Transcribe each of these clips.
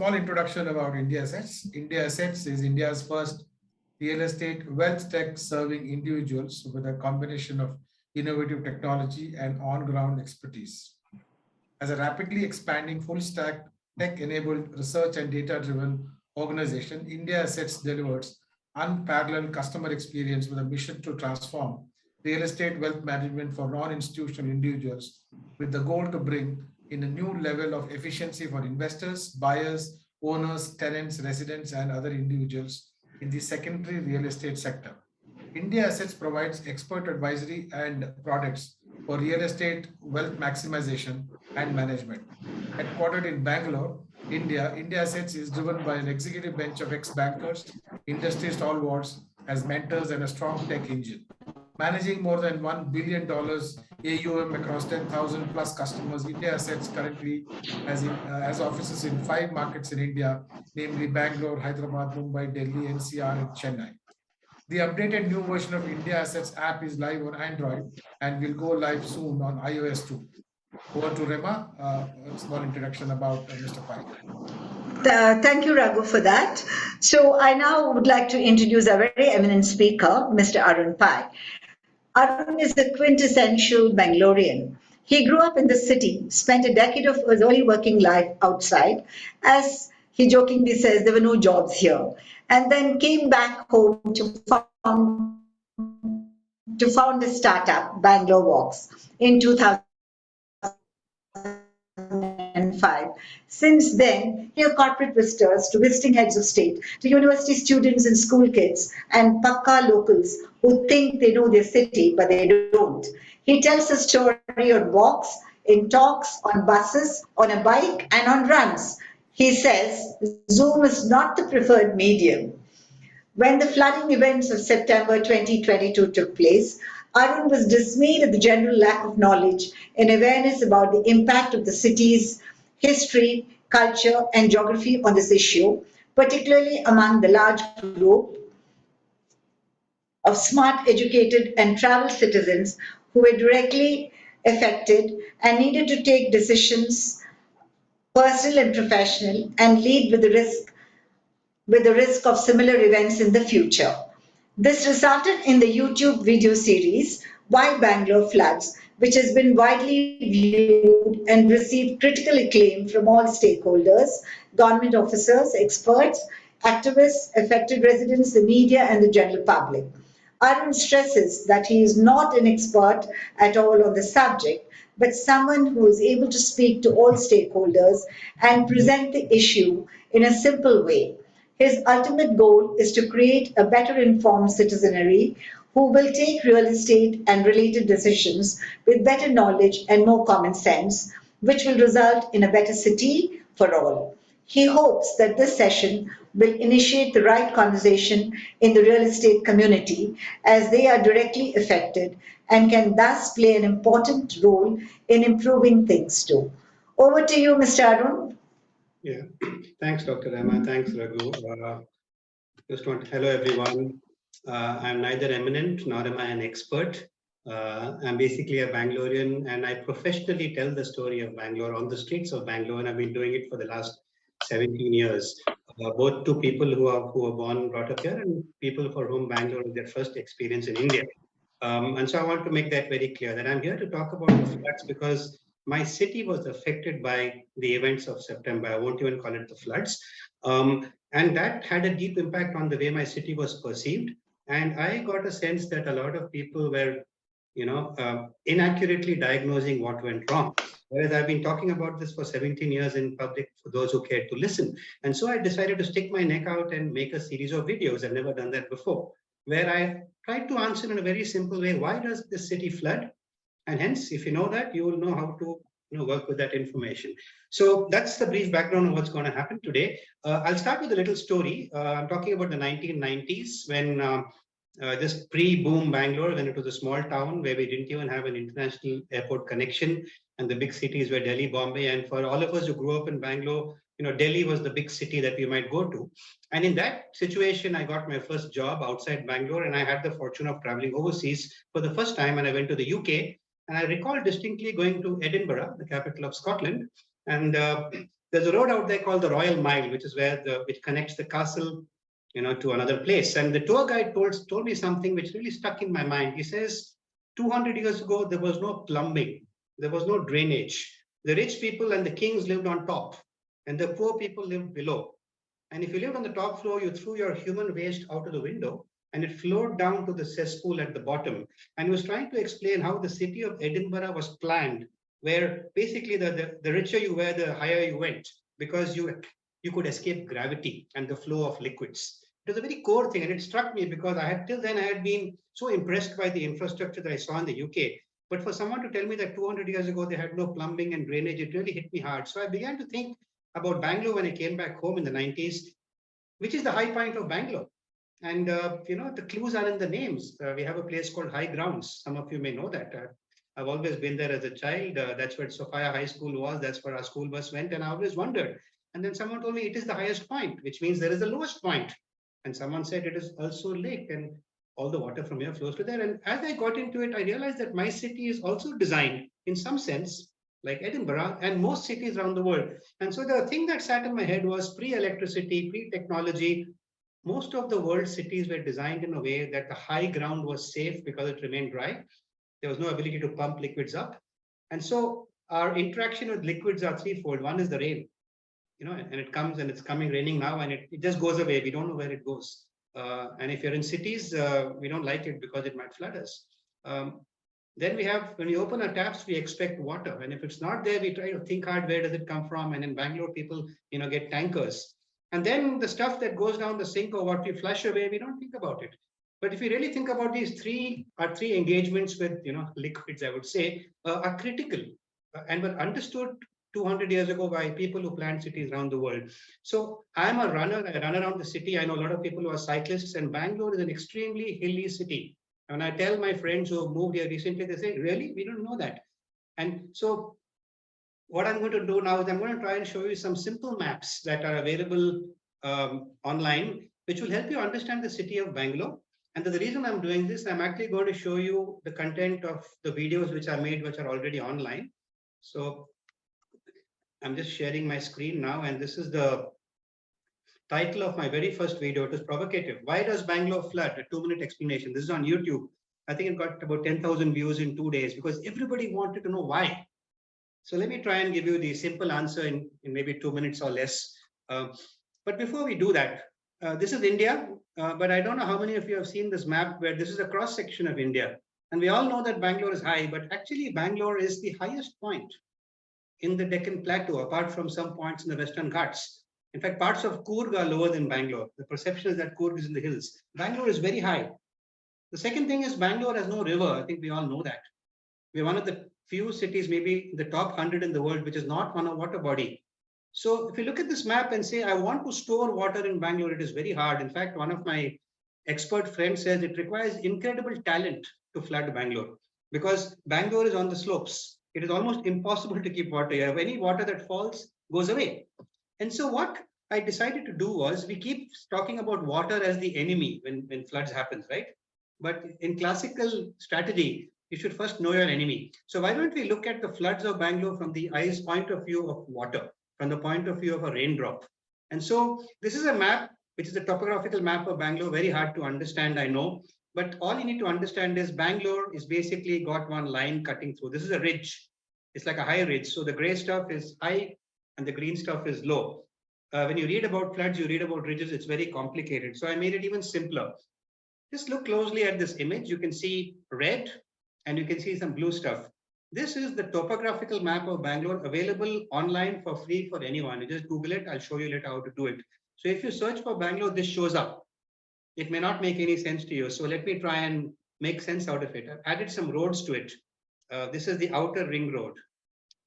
small introduction about Indiassetz. Indiassetz is India's first real estate wealth tech serving individuals with a combination of innovative technology and on-ground expertise. As a rapidly expanding full-stack tech-enabled research and data-driven organization, Indiassetz delivers unparalleled customer experience with a mission to transform real estate wealth management for non-institutional individuals with the goal to bring in a new level of efficiency for investors, buyers, owners, tenants, residents, and other individuals in the secondary real estate sector. Indiassetz provides expert advisory and products for real estate wealth maximization and management. Headquartered in Bangalore, India, Indiassetz is driven by an executive bench of ex-bankers, industry stalwarts as mentors, and a strong tech engine. Managing more than $1 billion AUM across 10,000 plus customers, Indiassetz currently has offices in 5 markets in India, namely Bangalore, Hyderabad, Mumbai, Delhi, NCR, and Chennai. The updated new version of Indiassetz app is live on Android and will go live soon on iOS too. Over to Rema, a small introduction about Mr. Pai. Thank you, Raghu, for that. So I now would like to introduce a very eminent speaker, Mr. Arun Pai. Arun is a quintessential Bengalurean. He grew up in the city, spent a decade of his early working life outside. As he jokingly says, there were no jobs here. And then came back home to found a startup, BangaloreWALKS, in 2005. Since then, he has corporate visitors to visiting heads of state, to university students and school kids, and Pakka locals who think they know their city, but they don't. He tells a story on walks, in talks, on buses, on a bike, and on runs. He says Zoom is not the preferred medium. When the flooding events of September 2022 took place, Arun was dismayed at the general lack of knowledge and awareness about the impact of the city's history, culture, and geography on this issue, particularly among the large group of smart, educated, and traveled citizens who were directly affected and needed to take decisions, personal and professional, and lead with the risk of similar events in the future. This resulted in the YouTube video series, Why Bangalore Floods, which has been widely viewed and received critical acclaim from all stakeholders, government officers, experts, activists, affected residents, the media, and the general public. Arun stresses that he is not an expert at all on the subject, but someone who is able to speak to all stakeholders and present the issue in a simple way. His ultimate goal is to create a better informed citizenry who will take real estate and related decisions with better knowledge and more common sense, which will result in a better city for all. He hopes that this session will initiate the right conversation in the real estate community as they are directly affected and can thus play an important role in improving things too. Over to you, Mr. Arun. Yeah, thanks, Dr. Rama. Thanks, Raghu. Hello, everyone. I'm neither eminent nor am I an expert. I'm basically a Bangalorean, and I professionally tell the story of Bangalore on the streets of Bangalore, and I've been doing it for the last 17 years, both to people who are born and brought up here and people for whom Bangalore is their first experience in India. And so I want to make that very clear that I'm here to talk about the floods because my city was affected by the events of September. I won't even call it the floods. And that had a deep impact on the way my city was perceived. And I got a sense that a lot of people were, inaccurately diagnosing what went wrong. Whereas I've been talking about this for 17 years in public for those who care to listen. And so I decided to stick my neck out and make a series of videos. I've never done that before, where I tried to answer in a very simple way, why does this city flood? And hence, if you know that, you will know how to work with that information. So that's the brief background of what's going to happen today. I'll start with a little story. I'm talking about the 1990s when just pre-boom Bangalore, when it was a small town where we didn't even have an international airport connection, and the big cities were Delhi, Bombay, and for all of us who grew up in Bangalore, Delhi was the big city that we might go to. And in that situation, I got my first job outside Bangalore, and I had the fortune of traveling overseas for the first time, and I went to the UK. And I recall distinctly going to Edinburgh, the capital of Scotland, and there's a road out there called the Royal Mile, which is which connects the castle, to another place. And the tour guide told me something which really stuck in my mind. He says, 200 years ago, there was no plumbing, there was no drainage. The rich people and the kings lived on top, and the poor people lived below. And if you lived on the top floor, you threw your human waste out of the window, and it flowed down to the cesspool at the bottom. And he was trying to explain how the city of Edinburgh was planned, where basically the richer you were, the higher you went, because you could escape gravity and the flow of liquids. It was a very core thing, and it struck me because till then I had been so impressed by the infrastructure that I saw in the UK. But for someone to tell me that 200 years ago they had no plumbing and drainage, it really hit me hard. So I began to think about Bangalore when I came back home in the 90s, which is the high point of Bangalore. And, the clues are in the names. We have a place called High Grounds. Some of you may know that. I've always been there as a child. That's where Sophia High School was. That's where our school bus went. And I always wondered. And then someone told me it is the highest point, which means there is the lowest point. And someone said it is also lake, and all the water from here flows to there. And as I got into it, I realized that my city is also designed in some sense like Edinburgh and most cities around the world. And so the thing that sat in my head was pre-electricity, pre-technology. Most of the world's cities were designed in a way that the high ground was safe because it remained dry. There was no ability to pump liquids up. And so our interaction with liquids are threefold. One is the rain, and it comes and it's raining now, and it just goes away. We don't know where it goes. And if you're in cities, we don't like it because it might flood us. Then when we open our taps, we expect water. And if it's not there, we try to think hard, where does it come from? And in Bangalore, people, get tankers. And then the stuff that goes down the sink or what we flush away, we don't think about it. But if you really think about these three engagements with, liquids, I would say, are critical and were understood 200 years ago by people who planned cities around the world. So I'm a runner. I run around the city. I know a lot of people who are cyclists, and Bangalore is an extremely hilly city. And I tell my friends who have moved here recently, they say, really? We don't know that. And so what I'm going to do now is I'm going to try and show you some simple maps that are available online, which will help you understand the city of Bangalore. And the reason I'm doing this, I'm actually going to show you the content of the videos which are made, which are already online. So I'm just sharing my screen now, and this is the title of my very first video. It is provocative. Why does Bangalore flood? A 2-minute explanation. This is on YouTube. I think it got about 10,000 views in 2 days because everybody wanted to know why. So let me try and give you the simple answer in maybe 2 minutes or less. But before we do that, this is India, but I don't know how many of you have seen this map where this is a cross section of India. And we all know that Bangalore is high, but actually Bangalore is the highest point in the Deccan Plateau, apart from some points in the Western Ghats. In fact, parts of Coorg are lower than Bangalore. The perception is that Coorg is in the hills. Bangalore is very high. The second thing is Bangalore has no river. I think we all know that. We're one of the few cities, maybe the top 100 in the world, which is not on a water body. So if you look at this map and say, I want to store water in Bangalore, it is very hard. In fact, one of my expert friends says it requires incredible talent to flood Bangalore because Bangalore is on the slopes. It is almost impossible to keep water here. Any water that falls goes away. And so what I decided to do was, we keep talking about water as the enemy when floods happens, right? But in classical strategy, you should first know your enemy. So why don't we look at the floods of Bangalore from the eye's point of view of water, from the point of view of a raindrop. And so this is a map, which is a topographical map of Bangalore, very hard to understand, I know. But all you need to understand is Bangalore is basically got one line cutting through. This is a ridge. It's like a high ridge. So the gray stuff is high and the green stuff is low. When you read about floods, you read about ridges, it's very complicated. So I made it even simpler. Just look closely at this image. You can see red and you can see some blue stuff. This is the topographical map of Bangalore, available online for free for anyone. You just Google it. I'll show you later how to do it. So if you search for Bangalore, this shows up. It may not make any sense to you. So let me try and make sense out of it. I've added some roads to it. This is the outer ring road.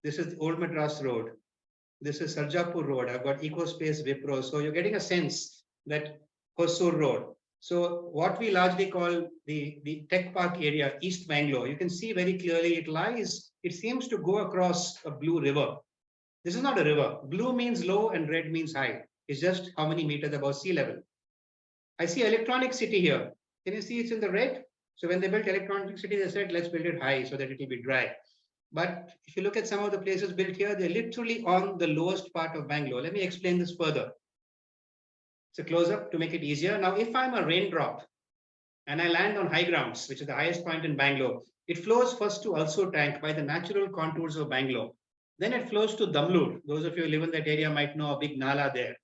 This is the Old Madras Road. This is Sarjapur Road. I've got EcoSpace Wipro. So you're getting a sense that Hosur Road. So what we largely call the Tech Park area, East Bangalore, you can see very clearly it seems to go across a blue river. This is not a river. Blue means low and red means high. It's just how many meters above sea level. I see Electronic City here. Can you see it's in the red? So when they built Electronic City, they said, let's build it high so that it will be dry. But if you look at some of the places built here, they're literally on the lowest part of Bangalore. Let me explain this further. It's a close-up to make it easier. Now, if I'm a raindrop and I land on high grounds, which is the highest point in Bangalore, it flows first to Also Tank by the natural contours of Bangalore. Then it flows to Damlur. Those of you who live in that area might know a big nala there.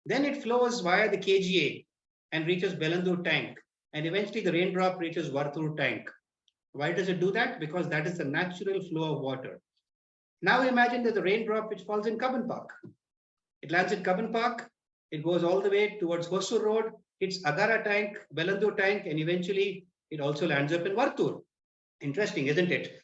Then it flows via the KGA and reaches Belandur Tank. And eventually the raindrop reaches Varthur Tank. Why does it do that? Because that is the natural flow of water. Now imagine there's a raindrop which falls in Cubbon Park. It lands in Cubbon Park. It goes all the way towards Hosur Road. It's Agara Tank, Belandur Tank, and eventually it also lands up in Varthur. Interesting, isn't it?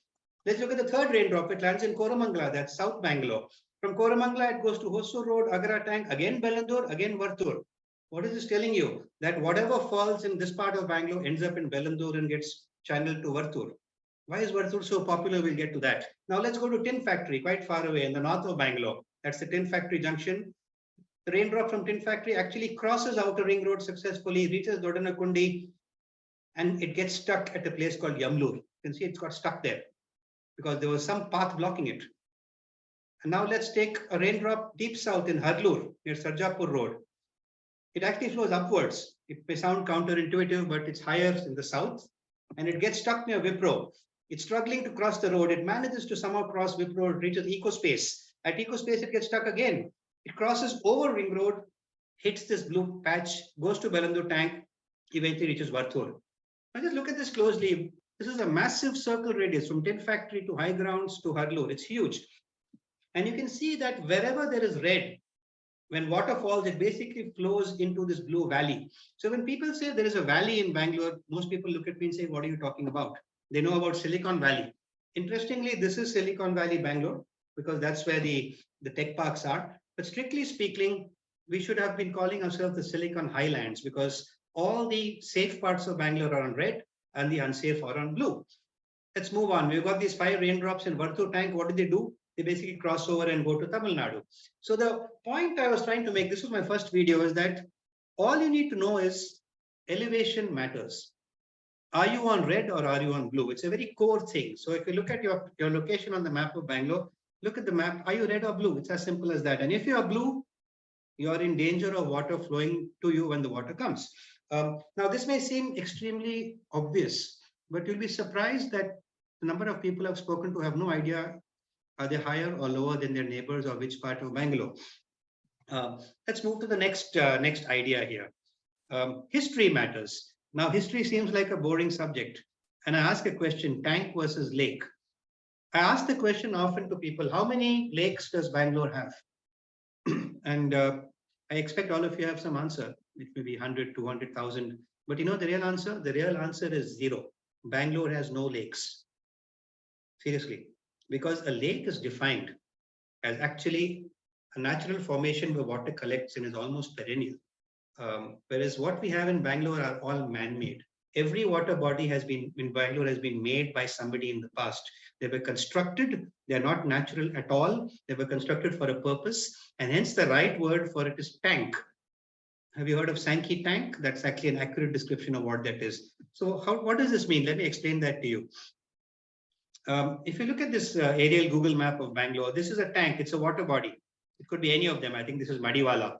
Let's look at the third raindrop. It lands in Koramangala, that's South Bangalore. From Koramangala, it goes to Hosur Road, Agara Tank, again Belandur, again Varthur. What is this telling you? That whatever falls in this part of Bangalore ends up in Belandur and gets channeled to Varthur. Why is Varthur so popular? We'll get to that. Now let's go to Tin Factory, quite far away in the north of Bangalore. That's the Tin Factory junction. The raindrop from Tin Factory actually crosses Outer Ring Road successfully, reaches Dodanakundi, and it gets stuck at a place called Yamlur. You can see it's got stuck there because there was some path blocking it. And now let's take a raindrop deep south in Harlur, near Sarjapur Road. It actually flows upwards. It may sound counterintuitive, but it's higher in the south, and it gets stuck near Wipro. It's struggling to cross the road. It manages to somehow cross Wipro, it reaches EcoSpace. At EcoSpace, it gets stuck again. It crosses over Ring Road, hits this blue patch, goes to Belandur Tank, eventually reaches Varthur. Now just look at this closely. This is a massive circle radius from Tin Factory to High Grounds to Harlur. It's huge. And you can see that wherever there is red, when water falls, it basically flows into this blue valley. So when people say there is a valley in Bangalore, most people look at me and say, what are you talking about? They know about Silicon Valley. Interestingly, this is Silicon Valley, Bangalore, because that's where the tech parks are. But strictly speaking, we should have been calling ourselves the Silicon Highlands because all the safe parts of Bangalore are on red and the unsafe are on blue. Let's move on. We've got these 5 raindrops in Varthur Tank. What do? They basically cross over and go to Tamil Nadu. So the point I was trying to make, this was my first video, is that all you need to know is elevation matters. Are you on red or are you on blue? It's a very core thing. So if you look at your location on the map of Bangalore, look at the map. Are you red or blue? It's as simple as that. And if you are blue, you are in danger of water flowing to you when the water comes. Now, this may seem extremely obvious, but you'll be surprised that the number of people I've spoken to have no idea, are they higher or lower than their neighbors or which part of Bangalore. Let's move to the next idea here. History matters. Now, history seems like a boring subject. And I ask a question, tank versus lake. I ask the question often to people, how many lakes does Bangalore have? And I expect all of you have some answer. It may be 100, 200,000. But you know the real answer? The real answer is 0. Bangalore has no lakes. Seriously. Because a lake is defined as actually a natural formation where water collects and is almost perennial. Whereas what we have in Bangalore are all man-made. Every water body in Bangalore has been made by somebody in the past. They were constructed. They're not natural at all. They were constructed for a purpose. And hence the right word for it is tank. Have you heard of Sankey tank? That's actually an accurate description of what that is. So what does this mean? Let me explain that to you. If you look at this aerial Google map of Bangalore, this is a tank. It's a water body. It could be any of them. I think this is Madiwala.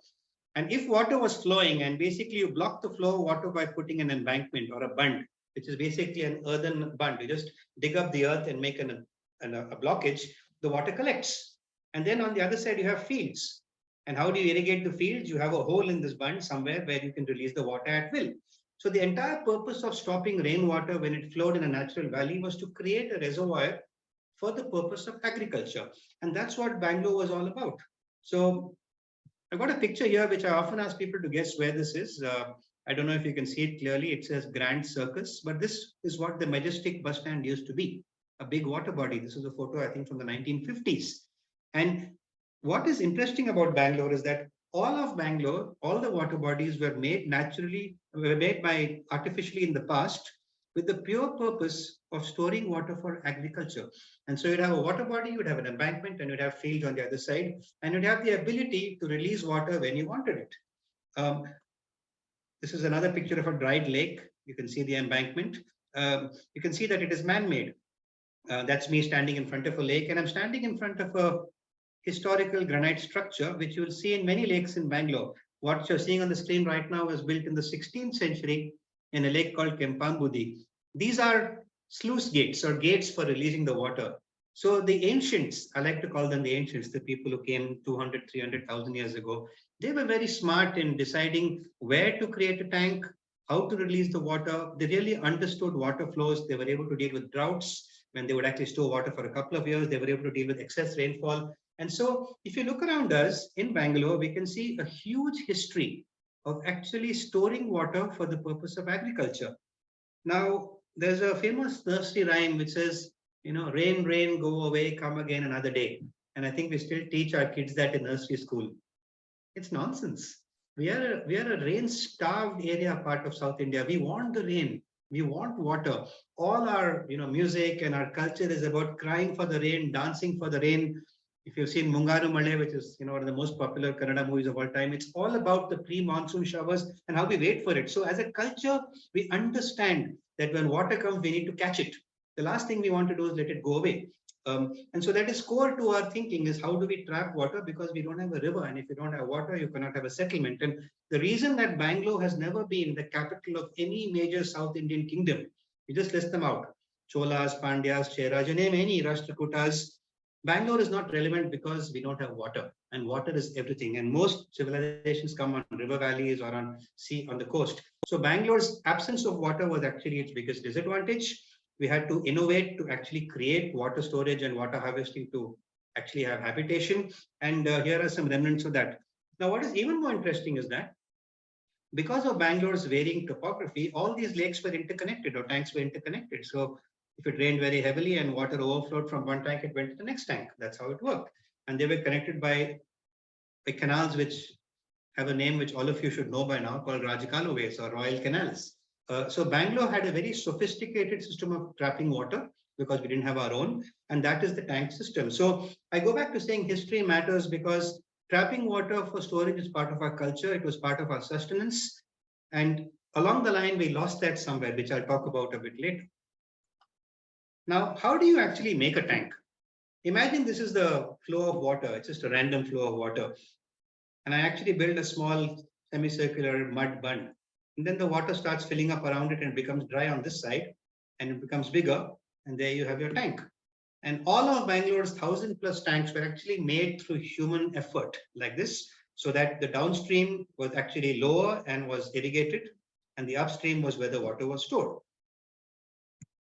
And if water was flowing and basically you block the flow of water by putting an embankment or a bund, which is basically an earthen bund, you just dig up the earth and make a blockage, the water collects. And then on the other side, you have fields. And how do you irrigate the fields? You have a hole in this bund somewhere where you can release the water at will. So the entire purpose of stopping rainwater when it flowed in a natural valley was to create a reservoir for the purpose of agriculture. And that's what Bangalore was all about. So I've got a picture here, which I often ask people to guess where this is. I don't know if you can see it clearly. It says Grand Circus, but this is what the Majestic bus stand used to be, a big water body. This is a photo, I think, from the 1950s. And what is interesting about Bangalore is that all of Bangalore, all the water bodies were made artificially in the past with the pure purpose of storing water for agriculture. And so you'd have a water body, you'd have an embankment, and you'd have fields on the other side, and you'd have the ability to release water when you wanted it. This is another picture of a dried lake. You can see the embankment. You can see that it is man-made. That's me standing in front of a lake, and I'm standing in front of a historical granite structure, which you will see in many lakes in Bangalore. What you're seeing on the screen right now was built in the 16th century in a lake called Kempambudi. These are sluice gates or gates for releasing the water. So the ancients, I like to call them the ancients, the people who came 200, 300,000 years ago, they were very smart in deciding where to create a tank, how to release the water. They really understood water flows. They were able to deal with droughts when they would actually store water for a couple of years. They were able to deal with excess rainfall. And so if you look around us in Bangalore, we can see a huge history of actually storing water for the purpose of agriculture. Now, there's a famous nursery rhyme which says, rain, rain, go away, come again another day. And I think we still teach our kids that in nursery school. It's nonsense. We are a rain-starved area part of South India. We want the rain. We want water. All our music and our culture is about crying for the rain, dancing for the rain. If you've seen Mungaru Male, which is one of the most popular Kannada movies of all time, it's all about the pre-monsoon showers and how we wait for it. So as a culture, we understand that when water comes, we need to catch it. The last thing we want to do is let it go away. And so that is core to our thinking, is how do we trap water, because we don't have a river, and if you don't have water, you cannot have a settlement. And the reason that Bangalore has never been the capital of any major South Indian kingdom, you just list them out: Cholas, Pandyas, Cheras, you name any Rashtrakutas. Bangalore is not relevant because we don't have water, and water is everything. And most civilizations come on river valleys or on sea, on the coast. So Bangalore's absence of water was actually its biggest disadvantage. We had to innovate to actually create water storage and water harvesting to actually have habitation. And here are some remnants of that. Now, what is even more interesting is that because of Bangalore's varying topography, all these lakes were interconnected, or tanks were interconnected. So if it rained very heavily and water overflowed from one tank, it went to the next tank. That's how it worked. And they were connected by canals which have a name which all of you should know by now, called Rajakaluways or Royal Canals. So Bangalore had a very sophisticated system of trapping water because we didn't have our own, and that is the tank system. So I go back to saying history matters because trapping water for storage is part of our culture. It was part of our sustenance. And along the line, we lost that somewhere, which I'll talk about a bit later. Now, how do you actually make a tank? Imagine this is the flow of water. It's just a random flow of water. And I actually build a small semicircular mud bund. And then the water starts filling up around it and becomes dry on this side, and it becomes bigger. And there you have your tank. And all of Bangalore's 1,000+ tanks were actually made through human effort like this, so that the downstream was actually lower and was irrigated, and the upstream was where the water was stored.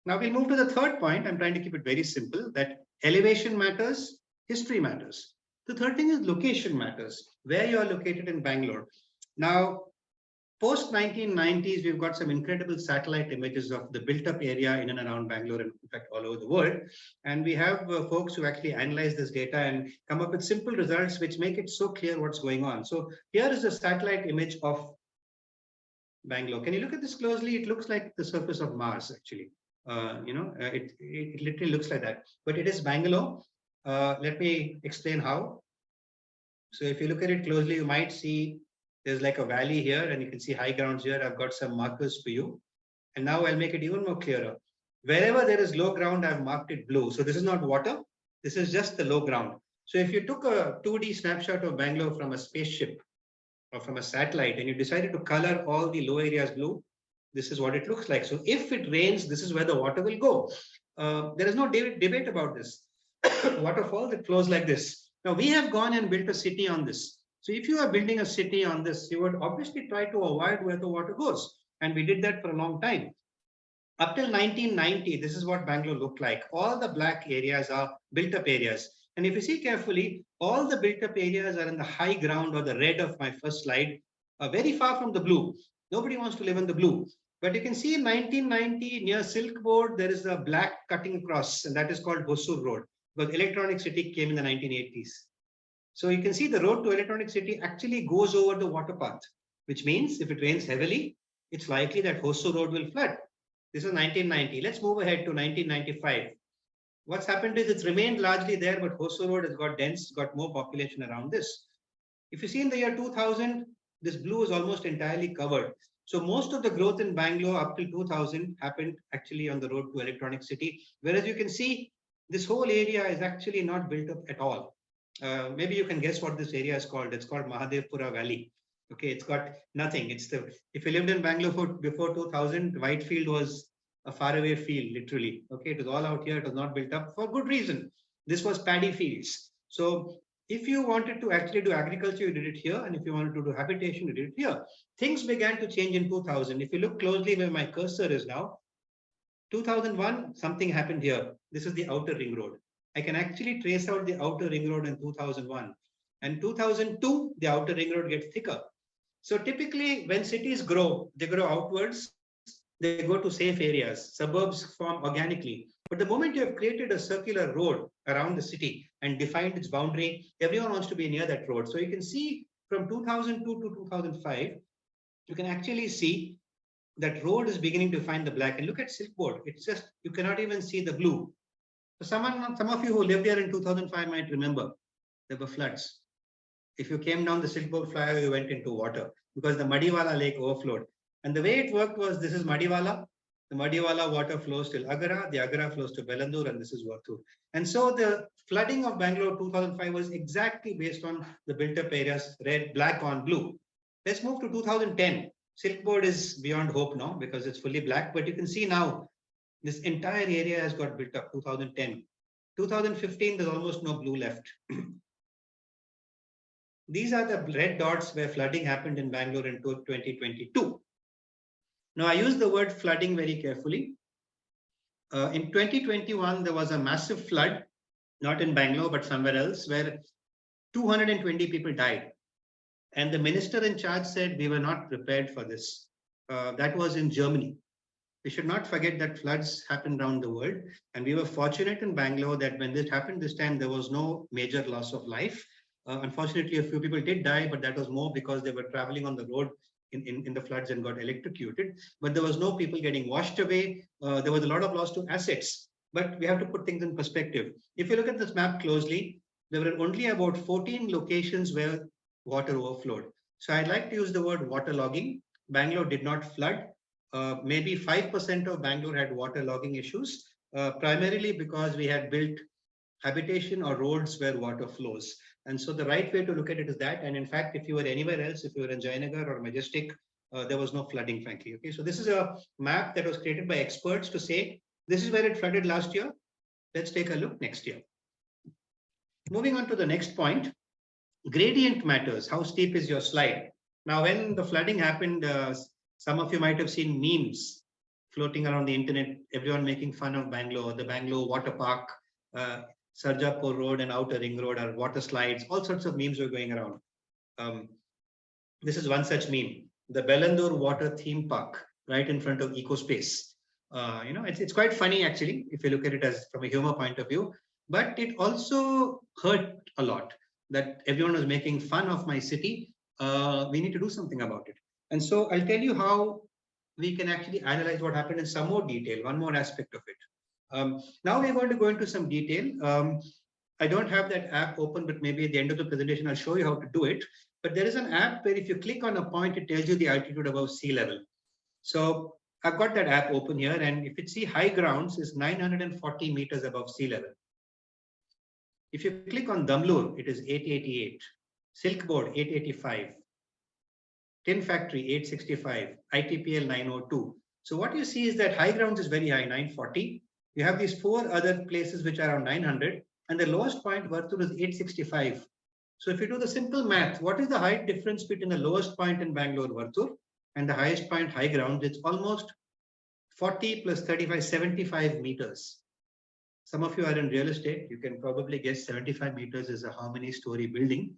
Now we'll move to the third point. I'm trying to keep it very simple, that elevation matters, history matters. The third thing is location matters, where you are located in Bangalore. Now, post 1990s, we've got some incredible satellite images of the built-up area in and around Bangalore, and in fact, all over the world. And we have folks who actually analyze this data and come up with simple results which make it so clear what's going on. So here is a satellite image of Bangalore. Can you look at this closely? It looks like the surface of Mars, actually. It literally looks like that. But it is Bangalore. Let me explain how. So if you look at it closely, you might see there's like a valley here, and you can see high grounds here. I've got some markers for you. And now I'll make it even more clearer. Wherever there is low ground, I've marked it blue. So this is not water. This is just the low ground. So if you took a 2D snapshot of Bangalore from a spaceship or from a satellite, and you decided to color all the low areas blue, this is what it looks like. So if it rains, this is where the water will go. There is no debate about this. Waterfall that flows like this. Now we have gone and built a city on this. So if you are building a city on this, you would obviously try to avoid where the water goes. And we did that for a long time. Up till 1990, this is what Bangalore looked like. All the black areas are built up areas. And if you see carefully, all the built up areas are in the high ground, or the red of my first slide, very far from the blue. Nobody wants to live in the blue. But you can see in 1990, near Silk Board, there is a black cutting across, and that is called Hosur Road, because Electronic City came in the 1980s. So you can see the road to Electronic City actually goes over the water path, which means if it rains heavily, it's likely that Hosur Road will flood. This is 1990. Let's move ahead to 1995. What's happened is it's remained largely there, but Hosur Road has got dense, got more population around this. If you see in the year 2000, this blue is almost entirely covered. So most of the growth in Bangalore up till 2000 happened actually on the road to electronic city. Whereas you can see this whole area is actually not built up at all. Maybe you can guess what this area is called. It's called Mahadevpura Valley. Okay, it's got nothing. If you lived in Bangalore before 2000, Whitefield was a faraway field, literally. Okay, it was all out here. It was not built up for good reason. This was paddy fields. So if you wanted to actually do agriculture, you did it here. And if you wanted to do habitation, you did it here. Things began to change in 2000. If you look closely where my cursor is now, 2001, something happened here. This is the outer ring road. I can actually trace out the outer ring road in 2001. And 2002, the outer ring road gets thicker. So typically, when cities grow, they grow outwards. They go to safe areas. Suburbs form organically. But the moment you have created a circular road around the city and defined its boundary, everyone wants to be near that road. So you can see from 2002 to 2005, you can actually see that road is beginning to find the black. And look at Silk Board. It's just, you cannot even see the blue. So some of you who lived here in 2005 might remember there were floods. If you came down the Silk Board flyover, you went into water because the Madiwala lake overflowed. And the way it worked was, this is Madiwala. The Madiwala water flows till Agara. The Agara flows to Bengaluru, and this is Varthur. And so the flooding of Bangalore 2005 was exactly based on the built-up areas, red, black on blue. Let's move to 2010. Silk Board is beyond hope now because it's fully black. But you can see now, this entire area has got built up. 2010. 2015, there's almost no blue left. These are the red dots where flooding happened in Bangalore in 2022. Now, I use the word flooding very carefully. In 2021, there was a massive flood, not in Bangalore, but somewhere else, where 220 people died. And the minister in charge said, we were not prepared for this. That was in Germany. We should not forget that floods happen around the world. And we were fortunate in Bangalore that when this happened this time, there was no major loss of life. Unfortunately, a few people did die, but that was more because they were traveling on the road in the floods and got electrocuted. But there was no people getting washed away. There was a lot of loss to assets. But we have to put things in perspective. If you look at this map closely, there were only about 14 locations where water overflowed. So I'd like to use the word waterlogging. Bangalore did not flood. Maybe 5% of Bangalore had waterlogging issues, primarily because we had built habitation or roads where water flows. And so the right way to look at it is that. And in fact, if you were anywhere else, if you were in Jayanagar or Majestic, there was no flooding, frankly. Okay, so this is a map that was created by experts to say, this is where it flooded last year. Let's take a look next year. Moving on to the next point, gradient matters. How steep is your slide? Now, when the flooding happened, some of you might have seen memes floating around the internet, everyone making fun of Bangalore, the Bangalore water park, Sarjapur Road and Outer Ring Road are water slides. All sorts of memes were going around. This is one such meme, the Bengaluru Water Theme Park, right in front of EcoSpace. It's quite funny, actually, if you look at it as from a humor point of view. But it also hurt a lot that everyone was making fun of my city. We need to do something about it. And so I'll tell you how we can actually analyze what happened in some more detail, one more aspect of it. Now we're going to go into some detail. I don't have that app open, but maybe at the end of the presentation, I'll show you how to do it. But there is an app where if you click on a point, it tells you the altitude above sea level. So I've got that app open here. And if you see high grounds is 940 meters above sea level. If you click on Damlur, it is 888. Silk Board, 885. Tin Factory, 865. ITPL, 902. So what you see is that high grounds is very high, 940. You have these four other places which are around 900. And the lowest point, Varthur, is 865. So if you do the simple math, what is the height difference between the lowest point in Bangalore, Varthur, and the highest point, high ground? It's almost 40 plus 35, 75 meters. Some of you are in real estate. You can probably guess 75 meters is a how many story building,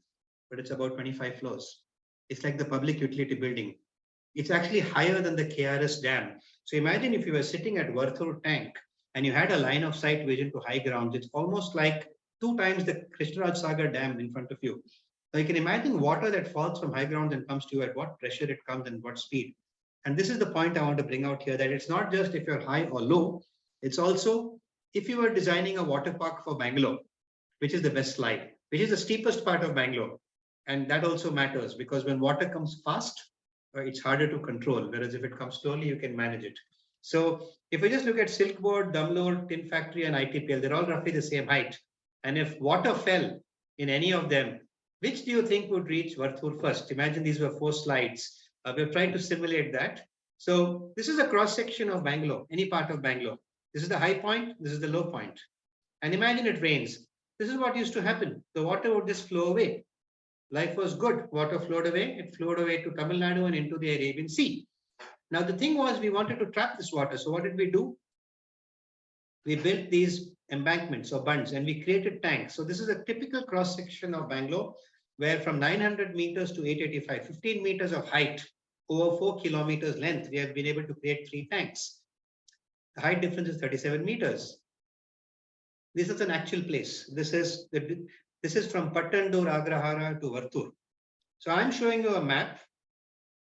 but it's about 25 floors. It's like the public utility building. It's actually higher than the KRS dam. So imagine if you were sitting at Varthur tank and you had a line of sight vision to high grounds, it's almost like 2 times the Krishnaraj Sagar dam in front of you. So you can imagine water that falls from high ground and comes to you, at what pressure it comes and what speed. And this is the point I want to bring out here, that it's not just if you're high or low, it's also if you were designing a water park for Bangalore, which is the best slide, which is the steepest part of Bangalore. And that also matters because when water comes fast, it's harder to control. Whereas if it comes slowly, you can manage it. So if we just look at Silk Board, Damlur, Tin Factory, and ITPL, they're all roughly the same height. And if water fell in any of them, which do you think would reach Varthur first? Imagine these were 4 slides. We've tried to simulate that. So this is a cross section of Bangalore, any part of Bangalore. This is the high point, this is the low point. And imagine it rains. This is what used to happen. The water would just flow away. Life was good. Water flowed away. It flowed away to Tamil Nadu and into the Arabian Sea. Now, the thing was, we wanted to trap this water. So what did we do? We built these embankments or bunds and we created tanks. So this is a typical cross section of Bangalore, where from 900 meters to 885, 15 meters of height, over 4 kilometers length, we have been able to create 3 tanks. The height difference is 37 meters. This is an actual place. This is from Pattandur, Agrahara to Varthur. So I'm showing you a map.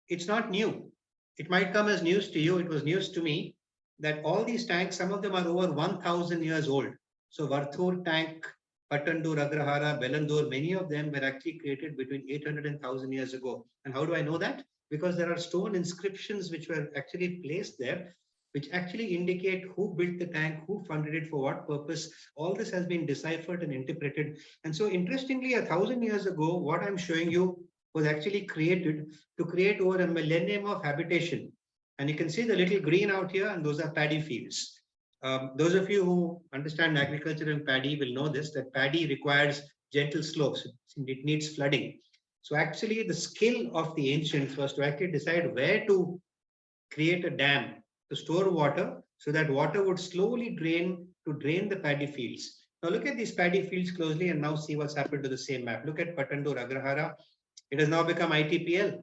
It's not new. It might come as news to you. It was news to me that all these tanks, some of them are over 1,000 years old. So Varthur tank, Pattandur, Agrahara, Bellandur, many of them were actually created between 800 and 1,000 years ago. And how do I know that? Because there are stone inscriptions which were actually placed there, which actually indicate who built the tank, who funded it, for what purpose. All this has been deciphered and interpreted. And so interestingly, 1,000 years ago, what I'm showing you was actually created to create over a millennium of habitation. And you can see the little green out here, and those are paddy fields. Those of you who understand agriculture and paddy will know this, that paddy requires gentle slopes. It needs flooding. So actually the skill of the ancients was to actually decide where to create a dam to store water so that water would slowly drain to drain the paddy fields. Now look at these paddy fields closely and now see what's happened to the same map. Look at Pattandur, Agrahara. It has now become ITPL.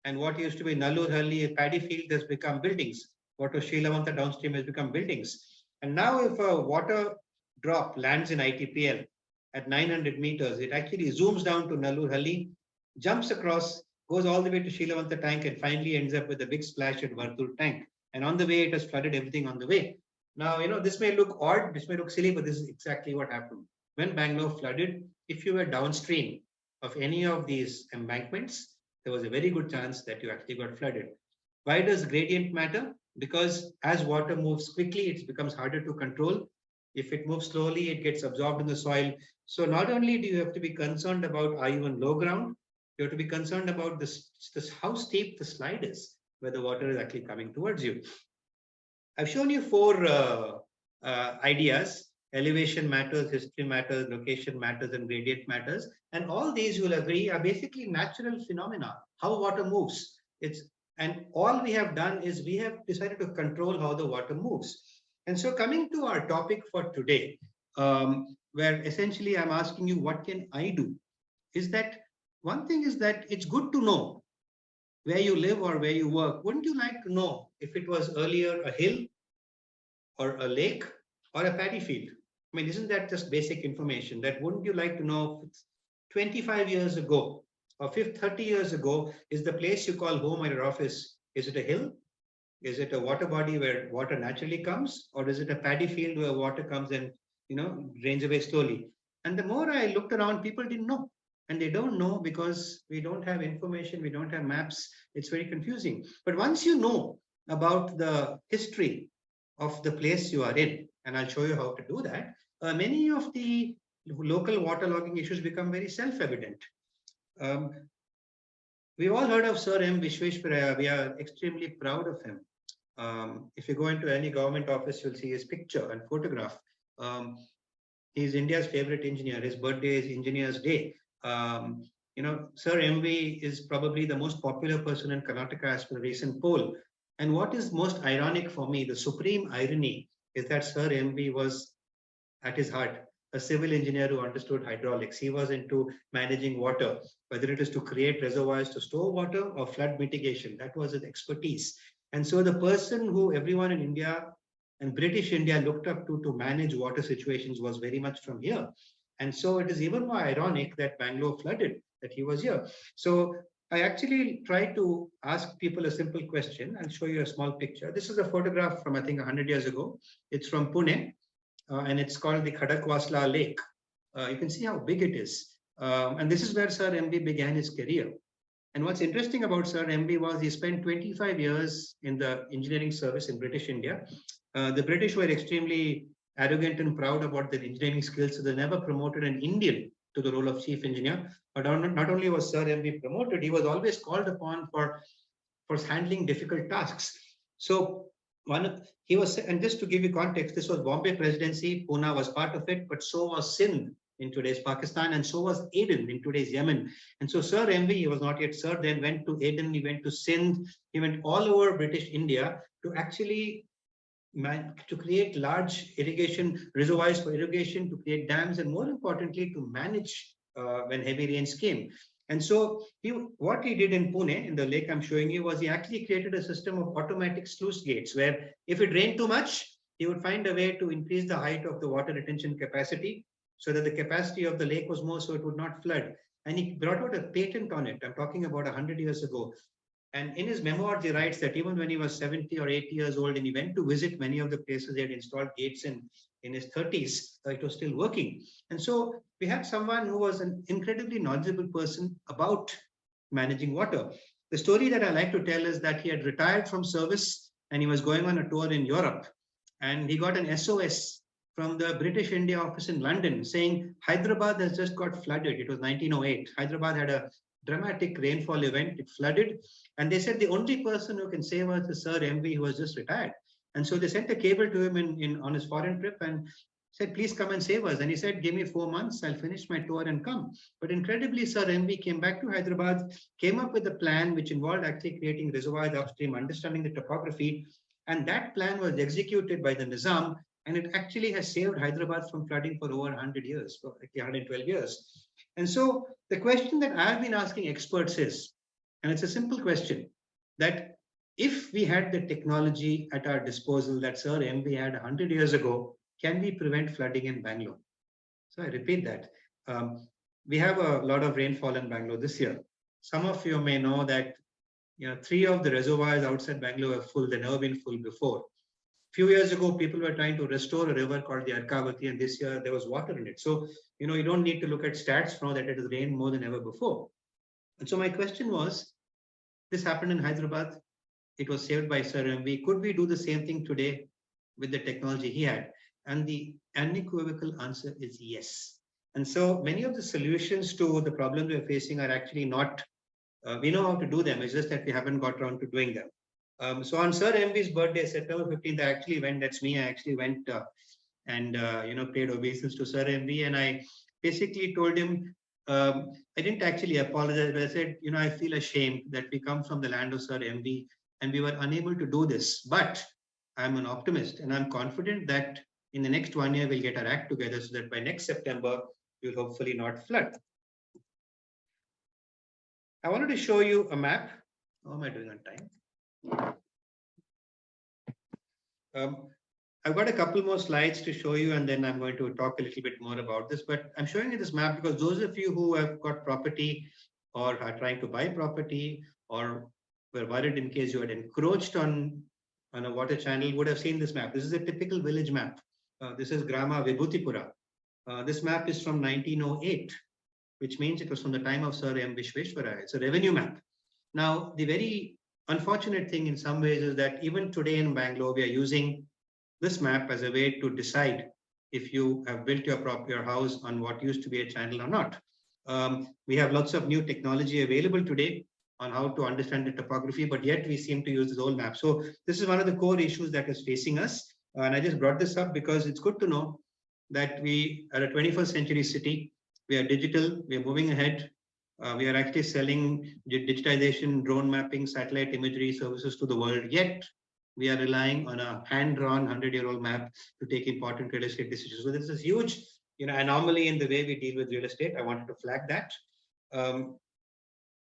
And what used to be Nallur Halli, a paddy field, has become buildings. What was Sheelavanta downstream has become buildings. And now if a water drop lands in ITPL at 900 meters, it actually zooms down to Nallur Halli, jumps across, goes all the way to Sheelavanta tank, and finally ends up with a big splash at Varthur tank. And on the way, it has flooded everything on the way. Now, this may look odd, this may look silly, but this is exactly what happened. When Bangalore flooded, if you were downstream of any of these embankments, there was a very good chance that you actually got flooded. Why does gradient matter? Because as water moves quickly, it becomes harder to control. If it moves slowly, it gets absorbed in the soil. So not only do you have to be concerned about are you on low ground, you have to be concerned about this how steep the slide is, where the water is actually coming towards you. I've shown you 4 ideas. Elevation matters, history matters, location matters, and gradient matters. And all these, you will agree, are basically natural phenomena, how water moves. And all we have done is we have decided to control how the water moves. And so coming to our topic for today, where essentially I'm asking you, what can I do? Is that one thing is that it's good to know where you live or where you work. Wouldn't you like to know if it was earlier a hill or a lake or a paddy field? I mean, isn't that just basic information? That wouldn't you like to know if 25 years ago or 30 years ago, is the place you call home or your office, is it a hill? Is it a water body where water naturally comes? Or is it a paddy field where water comes and, drains away slowly? And the more I looked around, people didn't know. And they don't know because we don't have information, we don't have maps. It's very confusing. But once you know about the history of the place you are in, and I'll show you how to do that, many of the local waterlogging issues become very self-evident. We've all heard of Sir M. Visvesvaraya. We are extremely proud of him. If you go into any government office, you'll see his picture and photograph. He's India's favorite engineer. His birthday is Engineer's Day. Sir MV is probably the most popular person in Karnataka as per a recent poll. And what is most ironic for me, the supreme irony, is that Sir MV was at his heart a civil engineer who understood hydraulics. He was into managing water, whether it is to create reservoirs to store water or flood mitigation. That was his expertise. And so the person who everyone in India and British India looked up to manage water situations was very much from here. And so it is even more ironic that Bangalore flooded, that he was here. So I actually tried to ask people a simple question. I'll show you a small picture. This is a photograph from, I think, 100 years ago. It's from Pune, and it's called the Khadakwasla Lake. You can see how big it is. And this is where Sir MV began his career. And what's interesting about Sir MV was he spent 25 years in the engineering service in British India. The British were extremely arrogant and proud about their engineering skills, so they never promoted an Indian to the role of chief engineer. But not only was Sir MV promoted, he was always called upon for handling difficult tasks. So he was, and just to give you context, this was Bombay Presidency, Pune was part of it, but so was Sindh in today's Pakistan, and so was Aden in today's Yemen. And so Sir MV, he was not yet Sir, then went to Aden, he went to Sindh, he went all over British India to actually to create large irrigation reservoirs for irrigation, to create dams, and more importantly, to manage when heavy rains came. And so what he did in Pune, in the lake I'm showing you, was he actually created a system of automatic sluice gates, where if it rained too much, he would find a way to increase the height of the water retention capacity so that the capacity of the lake was more, so it would not flood. And he brought out a patent on it. I'm talking about 100 years ago. And in his memoirs, he writes that even when he was 70 or 80 years old and he went to visit many of the places he had installed gates in his 30s, it was still working. And so we had someone who was an incredibly knowledgeable person about managing water. The story that I like to tell is that he had retired from service and he was going on a tour in Europe. And he got an SOS from the British India office in London saying, Hyderabad has just got flooded. It was 1908. Hyderabad had a dramatic rainfall event, it flooded, and they said the only person who can save us is Sir MV, who was just retired. And so they sent a cable to him on his foreign trip and said, please come and save us. And he said, give me 4 months, I'll finish my tour and come. But incredibly, Sir MV came back to Hyderabad, came up with a plan which involved actually creating reservoirs upstream, understanding the topography, and that plan was executed by the Nizam, and it actually has saved Hyderabad from flooding for over 100 years, for 112 years. And so the question that I've been asking experts is, and it's a simple question, that if we had the technology at our disposal that Sir MV had 100 years ago, can we prevent flooding in Bangalore? So I repeat that. We have a lot of rainfall in Bangalore this year. Some of you may know that 3 of the reservoirs outside Bangalore are full. They've never been full before. A few years ago, people were trying to restore a river called the Arkavati, and this year there was water in it. So, you don't need to look at stats to know that it has rained more than ever before. And so my question was, this happened in Hyderabad. It was saved by Sir MV. Could we do the same thing today with the technology he had? And the unequivocal answer is yes. And so many of the solutions to the problems we're facing are actually not, we know how to do them. It's just that we haven't got around to doing them. So on Sir MV's birthday, September 15th, I actually went, that's me, I actually went and paid obeisance to Sir MV. And I basically told him, I didn't actually apologize, but I said, I feel ashamed that we come from the land of Sir MV and we were unable to do this. But I'm an optimist and I'm confident that in the next 1 year, we'll get our act together so that by next September, we'll hopefully not flood. I wanted to show you a map. How am I doing on time? I've got a couple more slides to show you, and then I'm going to talk a little bit more about this. But I'm showing you this map because those of you who have got property or are trying to buy property or were worried in case you had encroached on a water channel would have seen this map. This is a typical village map. This is Grama Vibhutipura. This map is from 1908, which means it was from the time of Sir M. Vishweshwaraya. It's a revenue map. Now, the very unfortunate thing in some ways is that even today in Bangalore, we are using this map as a way to decide if you have built your house on what used to be a channel or not. We have lots of new technology available today on how to understand the topography, but yet we seem to use this old map. So this is one of the core issues that is facing us. And I just brought this up because it's good to know that we are a 21st century city. We are digital, we are moving ahead. We are actually selling digitization, drone mapping, satellite imagery services to the world. Yet we are relying on a hand-drawn 100-year-old map to take important real estate decisions. So this is huge, anomaly in the way we deal with real estate. I wanted to flag that.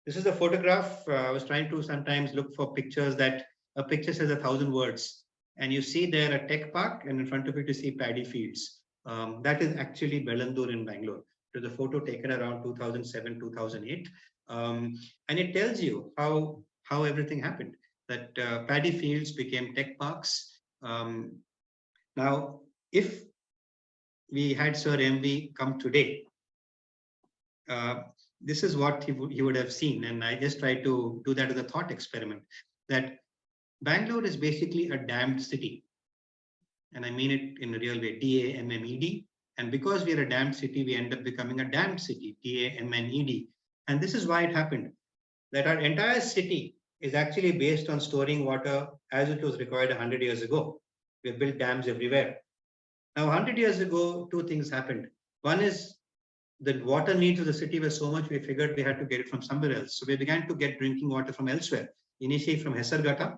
This is a photograph. I was trying to sometimes look for pictures that a picture says 1,000 words. And you see there a tech park, and in front of it you see paddy fields. That is actually Bengaluru in Bangalore. It was a photo taken around 2007, 2008. And it tells you how everything happened. That paddy fields became tech parks. Now, if we had Sir MV come today, this is what he would have seen. And I just tried to do that as a thought experiment, that Bangalore is basically a dammed city. And I mean it in a real way, D-A-M-M-E-D. And because we are a dammed city, we end up becoming a damned city, D-A-M-N-E-D. And this is why it happened, that our entire city is actually based on storing water as it was required 100 years ago. We built dams everywhere. Now, 100 years ago, two things happened. One is the water needs of the city were so much, we figured we had to get it from somewhere else. So we began to get drinking water from elsewhere, initially from Hesargata,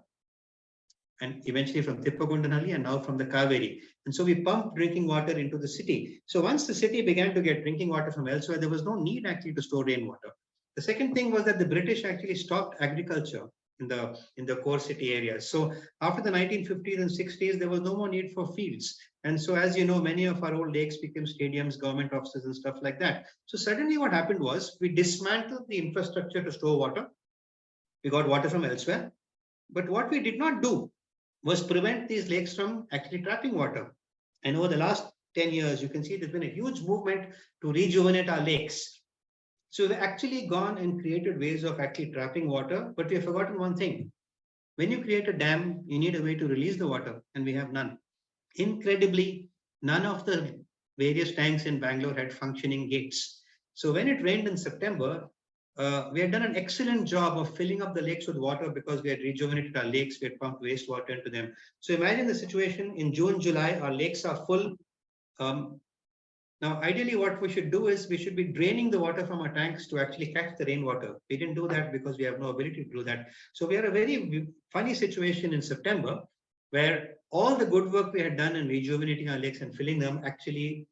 and eventually from Tippagundanhalli, and now from the Kaveri. And so we pumped drinking water into the city. So once the city began to get drinking water from elsewhere, there was no need actually to store rainwater. The second thing was that the British actually stopped agriculture in the core city areas. So after the 1950s and 60s, there was no more need for fields. And so, as you know, many of our old lakes became stadiums, government offices, and stuff like that. So suddenly what happened was we dismantled the infrastructure to store water. We got water from elsewhere. But what we did not do was prevent these lakes from actually trapping water. And over the last 10 years, you can see there's been a huge movement to rejuvenate our lakes. So we've actually gone and created ways of actually trapping water, but we have forgotten one thing. When you create a dam, you need a way to release the water, and we have none. Incredibly, none of the various tanks in Bangalore had functioning gates. So when it rained in September, we had done an excellent job of filling up the lakes with water because we had rejuvenated our lakes, we had pumped wastewater into them. So imagine the situation in June, July, our lakes are full. Now, ideally, what we should do is we should be draining the water from our tanks to actually catch the rainwater. We didn't do that because we have no ability to do that. So we are a very funny situation in September where all the good work we had done in rejuvenating our lakes and filling them, actually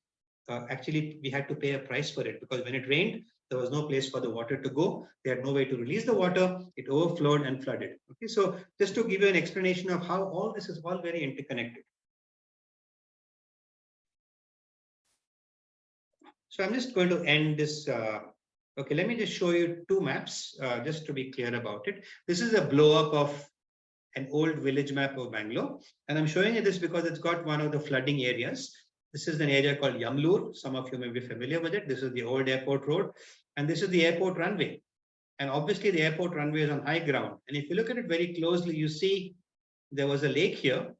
we had to pay a price for it, because when it rained, there was no place for the water to go. They had no way to release the water. It overflowed and flooded. Okay, so just to give you an explanation of how all this is all very interconnected. So I'm just going to end this. Okay, let me just show you two maps, just to be clear about it. This is a blow up of an old village map of Bangalore. And I'm showing you this because it's got one of the flooding areas. This is an area called Yamlur. Some of you may be familiar with it. This is the old airport road. And this is the airport runway. And obviously the airport runway is on high ground. And if you look at it very closely, you see there was a lake here.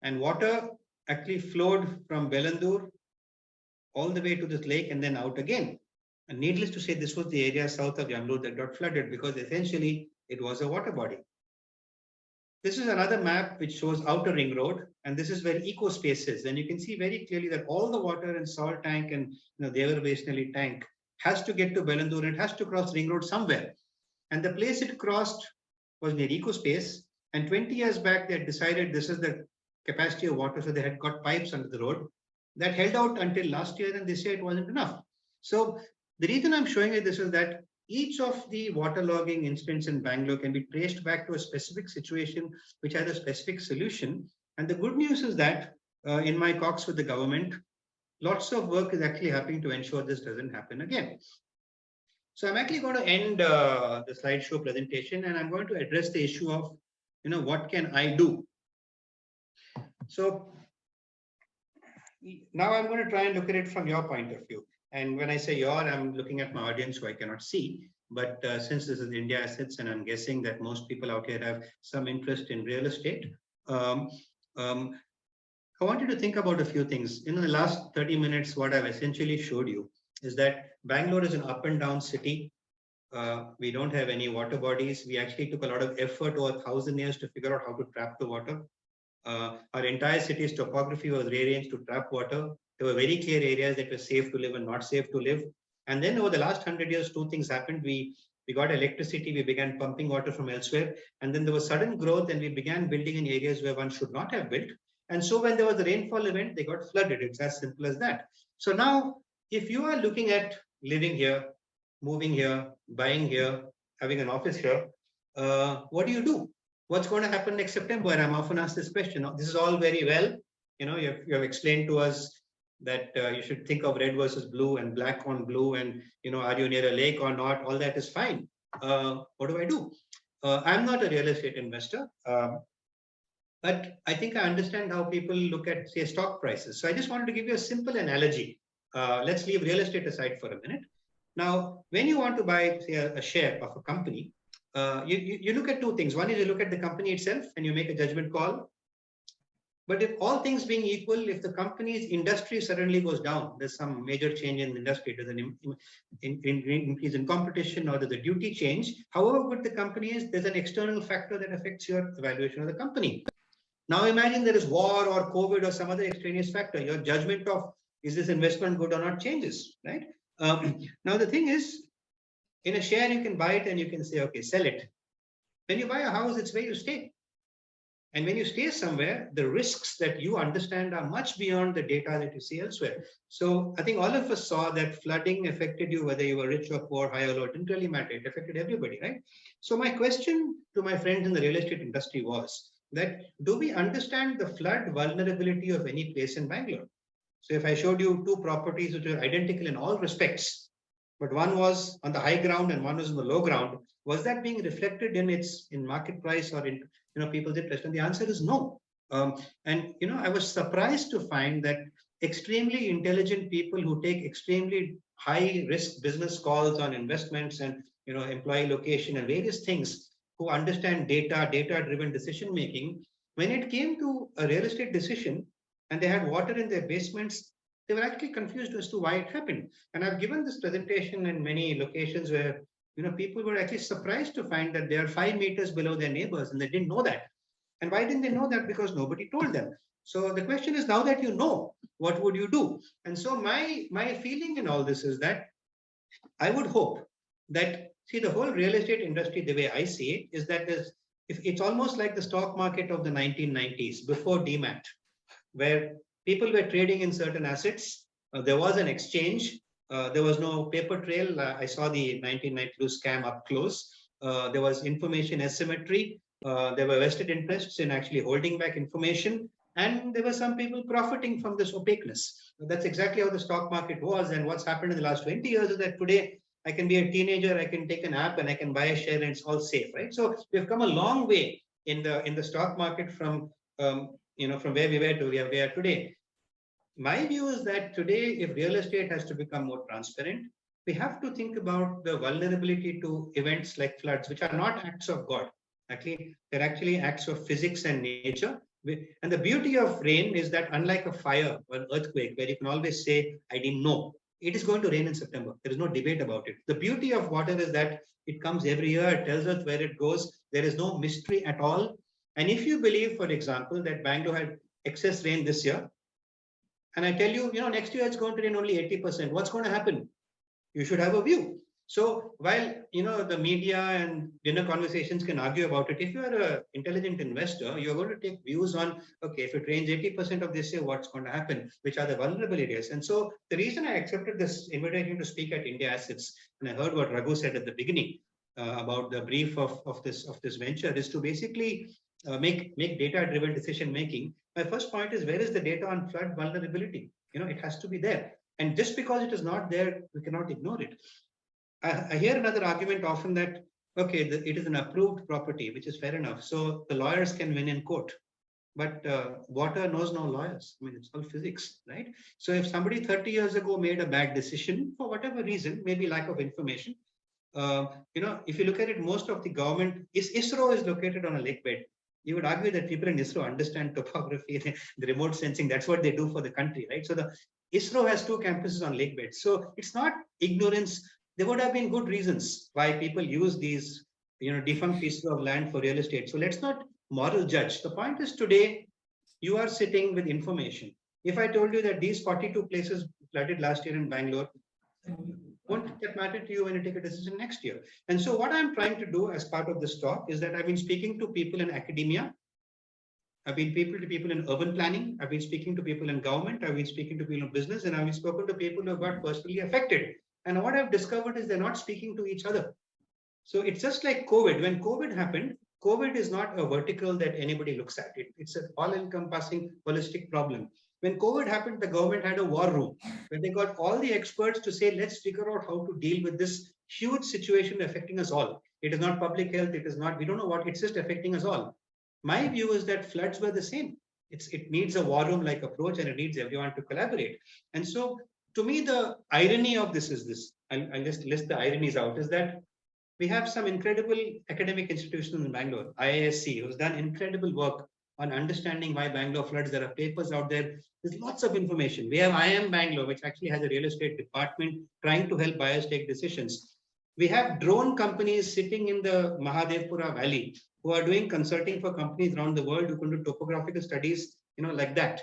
And water actually flowed from Bengaluru all the way to this lake and then out again. And needless to say, this was the area south of Yamlur that got flooded because essentially it was a water body. This is another map which shows outer ring road, and this is where eco space is. And you can see very clearly that all the water in salt tank and Devar tank has to get to Bengaluru and it has to cross ring road somewhere. And the place it crossed was near eco space. And 20 years back, they had decided this is the capacity of water, so they had got pipes under the road. That held out until last year, and this year it wasn't enough. So the reason I'm showing you this is that each of the waterlogging incidents in Bangalore can be traced back to a specific situation which has a specific solution. And the good news is that in my talks with the government, lots of work is actually happening to ensure this doesn't happen again. So I'm actually going to end the slideshow presentation, and I'm going to address the issue of, what can I do? So now I'm going to try and look at it from your point of view. And when I say your, I'm looking at my audience who I cannot see. But since this is Indiassetz, and I'm guessing that most people out here have some interest in real estate, I want you to think about a few things. In the last 30 minutes, what I've essentially showed you is that Bangalore is an up and down city. We don't have any water bodies. We actually took a lot of effort over 1,000 years to figure out how to trap the water. Our entire city's topography was rearranged to trap water. There were very clear areas that were safe to live and not safe to live. And then over the last 100 years, two things happened. We got electricity, we began pumping water from elsewhere. And then there was sudden growth and we began building in areas where one should not have built. And so when there was a rainfall event, they got flooded. It's as simple as that. So now, if you are looking at living here, moving here, buying here, having an office here, what do? What's going to happen next September? And I'm often asked this question. This is all very well. You have explained to us that you should think of red versus blue and black on blue, and are you near a lake or not? All that is fine. What do I do? I'm not a real estate investor, but I think I understand how people look at, say, stock prices. So I just wanted to give you a simple analogy. Let's leave real estate aside for a minute. Now, when you want to buy, say, a share of a company, you look at two things. One is you look at the company itself and you make a judgment call. But if all things being equal, if the company's industry suddenly goes down, there's some major change in the industry, there's an increase in competition, or there's a duty change, however good the company is, there's an external factor that affects your evaluation of the company. Now imagine there is war or COVID or some other extraneous factor. Your judgment of is this investment good or not changes, right? Now the thing is, in a share you can buy it and you can say, okay, sell it. When you buy a house, it's where you stay. And when you stay somewhere, the risks that you understand are much beyond the data that you see elsewhere. So I think all of us saw that flooding affected you, whether you were rich or poor, high or low, it didn't really matter. It affected everybody, right? So my question to my friends in the real estate industry was that, do we understand the flood vulnerability of any place in Bangalore? So if I showed you two properties which are identical in all respects, but one was on the high ground and one was on the low ground, was that being reflected in market price or in people's interest? And the answer is no. I was surprised to find that extremely intelligent people who take extremely high risk business calls on investments and employee location and various things, who understand data driven decision making, when it came to a real estate decision and they had water in their basements, they were actually confused as to why it happened. And I've given this presentation in many locations where people were actually surprised to find that they are 5 meters below their neighbors and they didn't know that. And why didn't they know that? Because nobody told them. So the question is, now that you know, what would you do? And so my feeling in all this is that I would hope that, see, the whole real estate industry, the way I see it, is that it's almost like the stock market of the 1990s, before demat, where people were trading in certain assets. There was an exchange. There was no paper trail. I saw the 1992 scam up close. There was information asymmetry. There were vested interests in actually holding back information. And there were some people profiting from this opaqueness. That's exactly how the stock market was. And what's happened in the last 20 years is that today I can be a teenager, I can take an app and I can buy a share and it's all safe, right? So we've come a long way in the stock market from from where we were to where we are today. My view is that today, if real estate has to become more transparent, we have to think about the vulnerability to events like floods, which are not acts of God. Actually, they're actually acts of physics and nature. And the beauty of rain is that, unlike a fire or an earthquake, where you can always say, I didn't know, it is going to rain in September. There is no debate about it. The beauty of water is that it comes every year, it tells us where it goes. There is no mystery at all. And if you believe, for example, that Bangalore had excess rain this year, and I tell you, next year it's going to rain only 80%, what's going to happen? You should have a view. So while, the media and dinner conversations can argue about it, if you're an intelligent investor, you're going to take views on, okay, if it rains 80% of this year, what's going to happen? Which are the vulnerable areas? And so the reason I accepted this invitation to speak at Indiassetz, and I heard what Raghu said at the beginning about the brief of this venture, is to basically make data-driven decision making. My first point is, where is the data on flood vulnerability? It has to be there. And just because it is not there, we cannot ignore it. I hear another argument often that, okay, it is an approved property, which is fair enough. So the lawyers can win in court. But water knows no lawyers. I mean, it's all physics, right? So if somebody 30 years ago made a bad decision for whatever reason, maybe lack of information, if you look at it, most of the government, ISRO is located on a lake bed. You would argue that people in ISRO understand topography, the remote sensing, that's what they do for the country, right? So the ISRO has 2 campuses on lake beds. So it's not ignorance. There would have been good reasons why people use these, defunct pieces of land for real estate. So let's not moral judge. The point is, today, you are sitting with information. If I told you that these 42 places flooded last year in Bangalore, won't that matter to you when you take a decision next year? And so what I'm trying to do as part of this talk is that I've been speaking to people in academia. I've been speaking to people in urban planning. I've been speaking to people in government. I've been speaking to people in business, and I've been spoken to people who have got personally affected. And what I've discovered is they're not speaking to each other. So it's just like COVID. When COVID happened, COVID is not a vertical that anybody looks at. It's an all-encompassing holistic problem. When COVID happened, the government had a war room where they got all the experts to say, let's figure out how to deal with this huge situation affecting us all. It is not public health. It is not, we don't know what, it's just affecting us all. My view is that floods were the same. It needs a war room-like approach, and it needs everyone to collaborate. And so to me, the irony of this is this. I'll just list the ironies out. Is that we have some incredible academic institutions in Bangalore, IISc, who's done incredible work on understanding why Bangalore floods. There are papers out there. There's lots of information. We have IIM Bangalore, which actually has a real estate department trying to help buyers take decisions. We have drone companies sitting in the Mahadevpura Valley who are doing consulting for companies around the world who can do topographical studies, like that.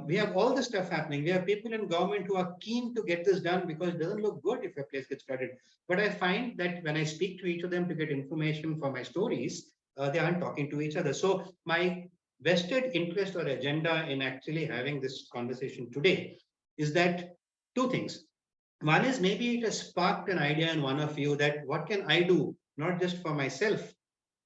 We have all this stuff happening. We have people in government who are keen to get this done because it doesn't look good if a place gets flooded. But I find that when I speak to each of them to get information for my stories, they aren't talking to each other. So my vested interest or agenda in actually having this conversation today is that two things. One is maybe it has sparked an idea in one of you that what can I do, not just for myself,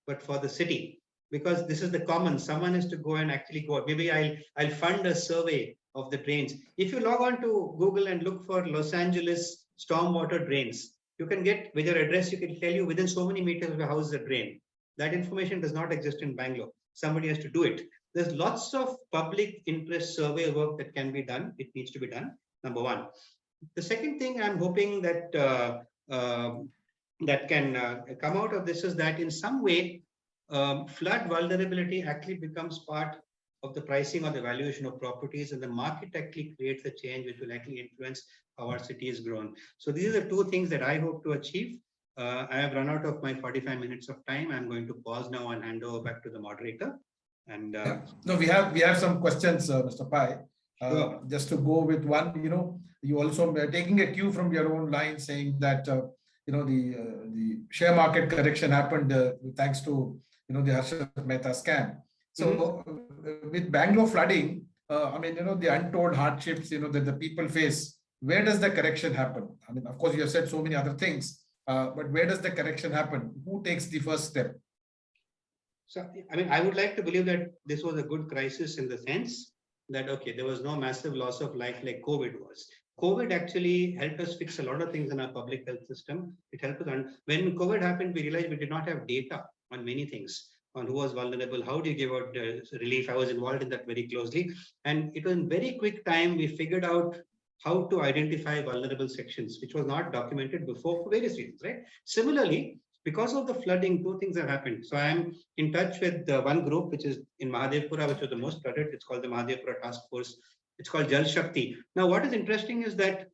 but for the city? Because this is the common. Someone has to go and actually go. Maybe I'll fund a survey of the drains. If you log on to Google and look for Los Angeles stormwater drains, you can get with your address, you can tell you within so many meters of your house is a drain. That information does not exist in Bangalore. Somebody has to do it. There's lots of public interest survey work that can be done. It needs to be done, number one. The second thing I'm hoping that that can come out of this is that in some way, flood vulnerability actually becomes part of the pricing or the valuation of properties, and the market actually creates a change which will actually influence how our city is grown. So these are the two things that I hope to achieve. I have run out of my 45 minutes of time. I'm going to pause now and hand over back to the moderator. And no, we have some questions, Mr. Pai. Sure. Just to go with one, you also taking a cue from your own line saying that the share market correction happened thanks to the Harshad Mehta scam. So with Bangalore flooding, the untold hardships that the people face, where does the correction happen? I mean, of course, you have said so many other things, but where does the correction happen? Who takes the first step? So, I would like to believe that this was a good crisis in the sense that, okay, there was no massive loss of life like COVID was. COVID actually helped us fix a lot of things in our public health system. It helped us. And when COVID happened, we realized we did not have data on many things, on who was vulnerable, how do you give out relief. I was involved in that very closely. And it was in very quick time, we figured out how to identify vulnerable sections, which was not documented before for various reasons, right? Similarly, because of the flooding, two things have happened. So I'm in touch with one group, which is in Mahadevpura, which was the most flooded. It's called the Mahadevpura Task Force. It's called Jal Shakti. Now, what is interesting is that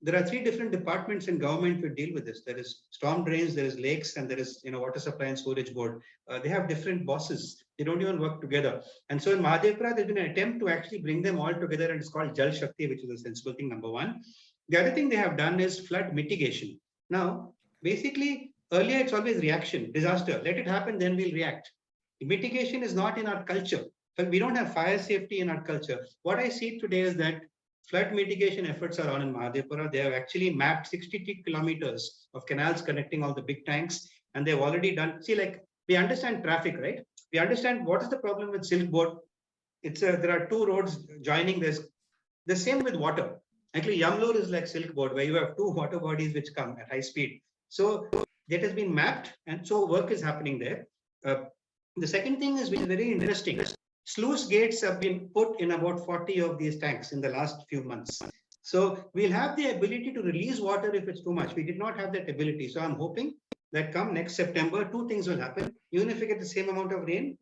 there are three different departments in government which deal with this. There is storm drains, there is lakes, and there is water supply and storage board. They have different bosses. They don't even work together. And so in Mahadevpura, there's been an attempt to actually bring them all together, and it's called Jal Shakti, which is a sensible thing, number one. The other thing they have done is flood mitigation. Now, basically, earlier it's always reaction, disaster. Let it happen, then we'll react. Mitigation is not in our culture. We don't have fire safety in our culture. What I see today is that flood mitigation efforts are on in Mahadevpura. They have actually mapped 63 kilometers of canals connecting all the big tanks, and they've already done. See, like, we understand traffic, right? We understand what is the problem with Silk Board. There are two roads joining. There's the same with water. Actually, Yamlur is like Silk Board, where you have two water bodies which come at high speed. So that has been mapped, and so work is happening there. The second thing is, which is very interesting, sluice gates have been put in about 40 of these tanks in the last few months. So we'll have the ability to release water if it's too much. We did not have that ability. So I'm hoping that come next September, two things will happen. Even if we get the same amount of rain,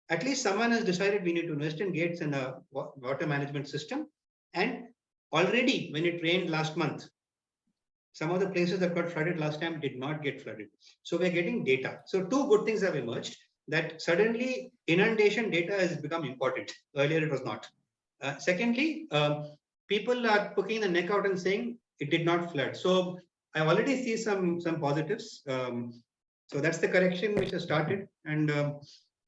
at least someone has decided we need to invest in gates and a water management system. And already when it rained last month, some of the places that got flooded last time did not get flooded. So we're getting data. So two good things have emerged, that suddenly inundation data has become important. Earlier it was not. Secondly, people are poking the neck out and saying it did not flood. So I already see some positives. So that's the correction which has started. And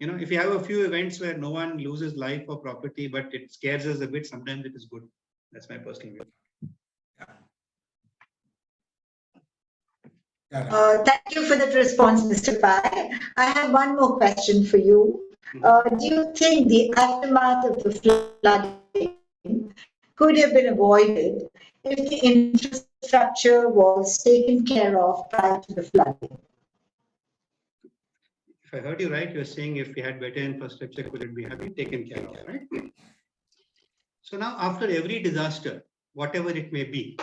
if you have a few events where no one loses life or property, but it scares us a bit, sometimes it is good. That's my personal view. Thank you for that response, Mr. Pai. I have one more question for you. Do you think the aftermath of the flooding could have been avoided if the infrastructure was taken care of prior to the flooding? If I heard you right, you're saying if we had better infrastructure, could it have been taken care of, right? So now, after every disaster, whatever it may be,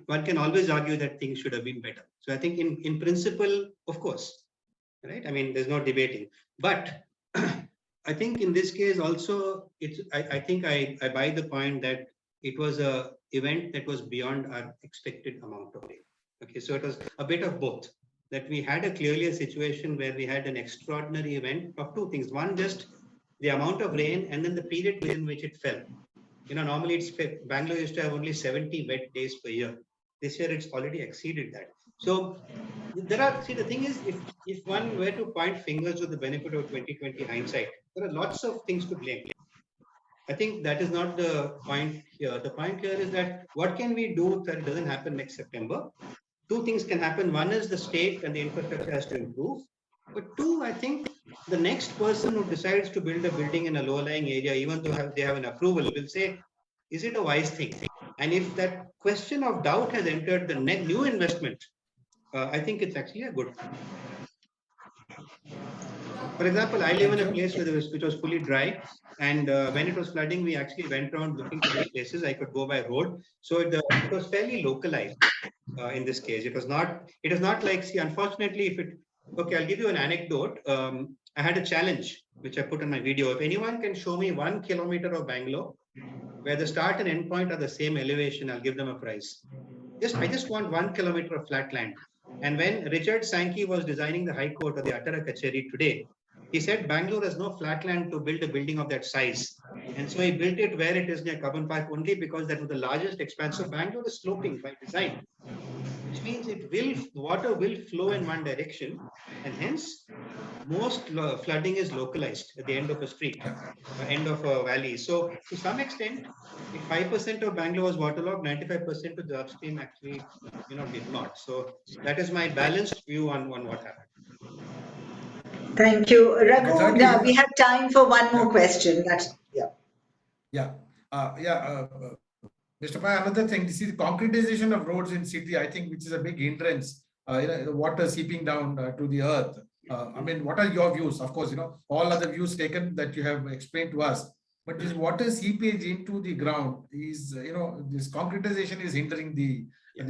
one can always argue that things should have been better. So I think in principle, of course, right? I mean, there's no debating. But I think in this case also, I think I buy the point that it was a event that was beyond our expected amount of rain. Okay, so it was a bit of both. That we had clearly a situation where we had an extraordinary event of two things. One, just the amount of rain, and then the period within which it fell. Normally Bangalore used to have only 70 wet days per year. This year it's already exceeded that. So the thing is, if one were to point fingers with the benefit of 2020 hindsight, there are lots of things to blame. I think that is not the point here. The point here is that what can we do that it doesn't happen next September? Two things can happen. One is the state and the infrastructure has to improve. But two, I think the next person who decides to build a building in a low-lying area, even though they have an approval, will say, is it a wise thing? And if that question of doubt has entered the new investment, I think it's actually a good thing. For example, I live in a place which was fully dry, and when it was flooding, we actually went around looking for these places I could go by road. So it was fairly localized in this case. It was not like, see, unfortunately, okay, I'll give you an anecdote. I had a challenge, which I put in my video. If anyone can show me 1 kilometer of Bangalore, where the start and end point are the same elevation, I'll give them a prize. I just want 1 kilometer of flat land. And when Richard Sankey was designing the High Court or the Attara Kacheri today, he said Bangalore has no flat land to build a building of that size. And so he built it where it is near Arun Pai only because that was the largest expanse. So Bangalore is sloping by design, which means water will flow in one direction, and hence most flooding is localized at the end of a street, end of a valley. So to some extent, if 5% of Bangalore was waterlogged, 95% of the upstream actually did not. So that is my balanced view on what happened. Thank you. Raghu, we have time for one more question. Mr. Pai, another thing, this is the concretization of roads in city, I think, which is a big hindrance, the water seeping down to the earth. I mean, what are your views? Of course, all other views taken that you have explained to us, but this water seepage into the ground is, this concretization is hindering the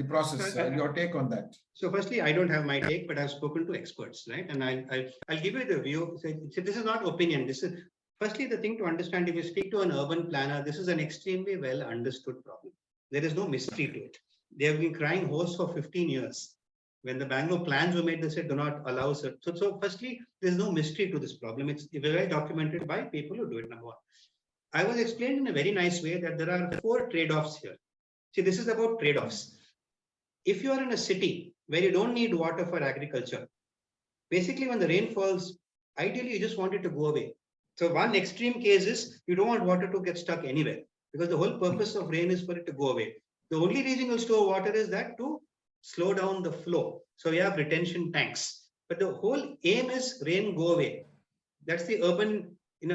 process. Your take on that? So firstly, I don't have my take, but I've spoken to experts, right? And I'll give you the view. So this is not opinion. This is firstly the thing to understand. If you speak to an urban planner, this is an extremely well understood problem. There is no mystery to it. They have been crying hoarse for 15 years. When the Bangalore plans were made, they said do not allow it. So firstly, there's no mystery to this problem. It's well documented by people who do it. Number one, I was explained in a very nice way that there are 4 trade-offs here. See, this is about trade-offs. If you are in a city where you don't need water for agriculture, basically when the rain falls, ideally you just want it to go away. So one extreme case is you don't want water to get stuck anywhere because the whole purpose of rain is for it to go away. The only reason you'll store water is that to slow down the flow. So we have retention tanks, but the whole aim is rain go away. That's the urban in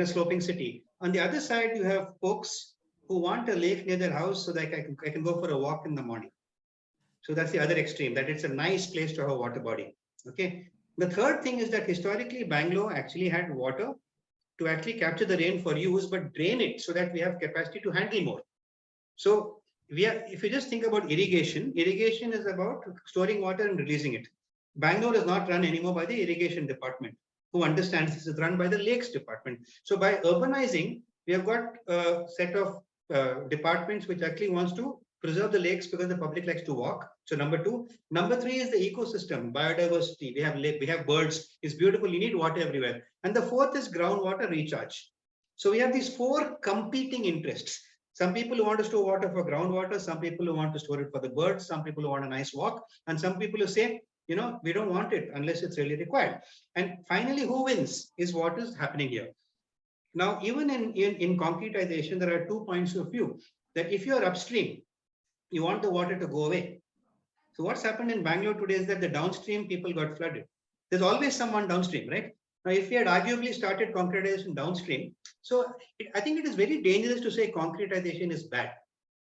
a sloping city. On the other side, you have folks who want a lake near their house so that I can go for a walk in the morning. So that's the other extreme, that it's a nice place to have a water body. Okay. The third thing is that historically Bangalore actually had water to actually capture the rain for use, but drain it so that we have capacity to handle more. So if you just think about irrigation is about storing water and releasing it. Bangalore is not run anymore by the irrigation department, who understands this is run by the lakes department. So by urbanizing, we have got a set of departments which actually wants to preserve the lakes because the public likes to walk. So number 2. Number 3 is the ecosystem, biodiversity. We have birds. It's beautiful. You need water everywhere. And the 4th is groundwater recharge. So we have these 4 competing interests. Some people who want to store water for groundwater, some people who want to store it for the birds, some people who want a nice walk, and some people who say, we don't want it unless it's really required. And finally, who wins is what is happening here. Now, even in concretization, there are 2 points of view. That if you are upstream, you want the water to go away. So what's happened in Bangalore today is that the downstream people got flooded. There's always someone downstream, right? Now, if we had arguably started concretization downstream, so I think it is very dangerous to say concretization is bad.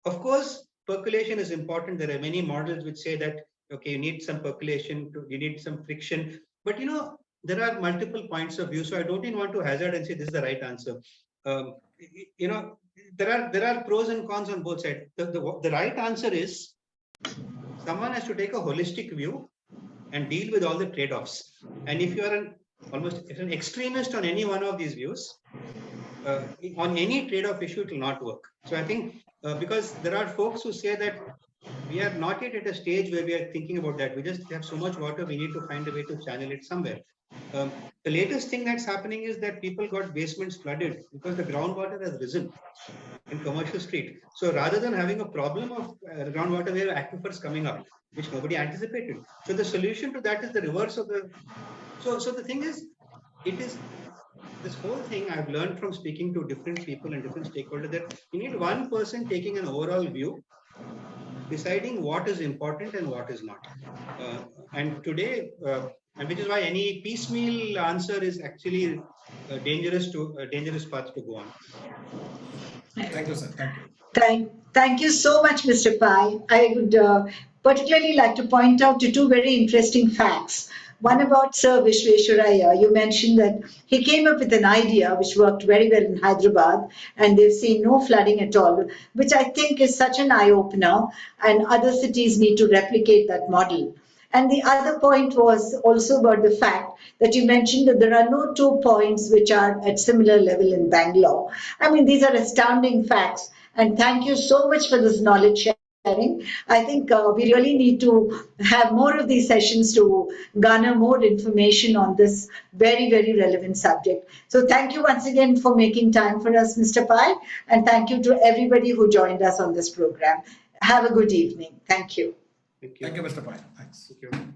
Of course, percolation is important. There are many models which say that, okay, you need some percolation, you need some friction. But, there are multiple points of view. So I don't even want to hazard and say this is the right answer. there are pros and cons on both sides. The right answer is someone has to take a holistic view and deal with all the trade-offs. And if you are an extremist on any one of these views, on any trade-off issue, it will not work. So I think because there are folks who say that we are not yet at a stage where we are thinking about that. We just have so much water, we need to find a way to channel it somewhere. The latest thing that's happening is that people got basements flooded because the groundwater has risen in Commercial Street. So rather than having a problem of groundwater, we have aquifers coming up, which nobody anticipated. So the solution to that is the reverse of the. So the thing is, this whole thing I've learned from speaking to different people and different stakeholders that you need one person taking an overall view, deciding what is important and what is not. And today, and which is why any piecemeal answer is actually a dangerous path to go on. Thank you, sir. Thank you. Thank you so much, Mr. Pai. I would particularly like to point out to two very interesting facts. One about Sir Visvesvaraya. You mentioned that he came up with an idea which worked very well in Hyderabad, and they've seen no flooding at all, which I think is such an eye-opener, and other cities need to replicate that model. And the other point was also about the fact that you mentioned that there are no 2 points which are at similar level in Bangalore. I mean, these are astounding facts. And thank you so much for this knowledge sharing. I think we really need to have more of these sessions to garner more information on this very, very relevant subject. So thank you once again for making time for us, Mr. Pai. And thank you to everybody who joined us on this program. Have a good evening. Thank you. Thank you. Thank you, Mr. Pai. Thanks. Thank you.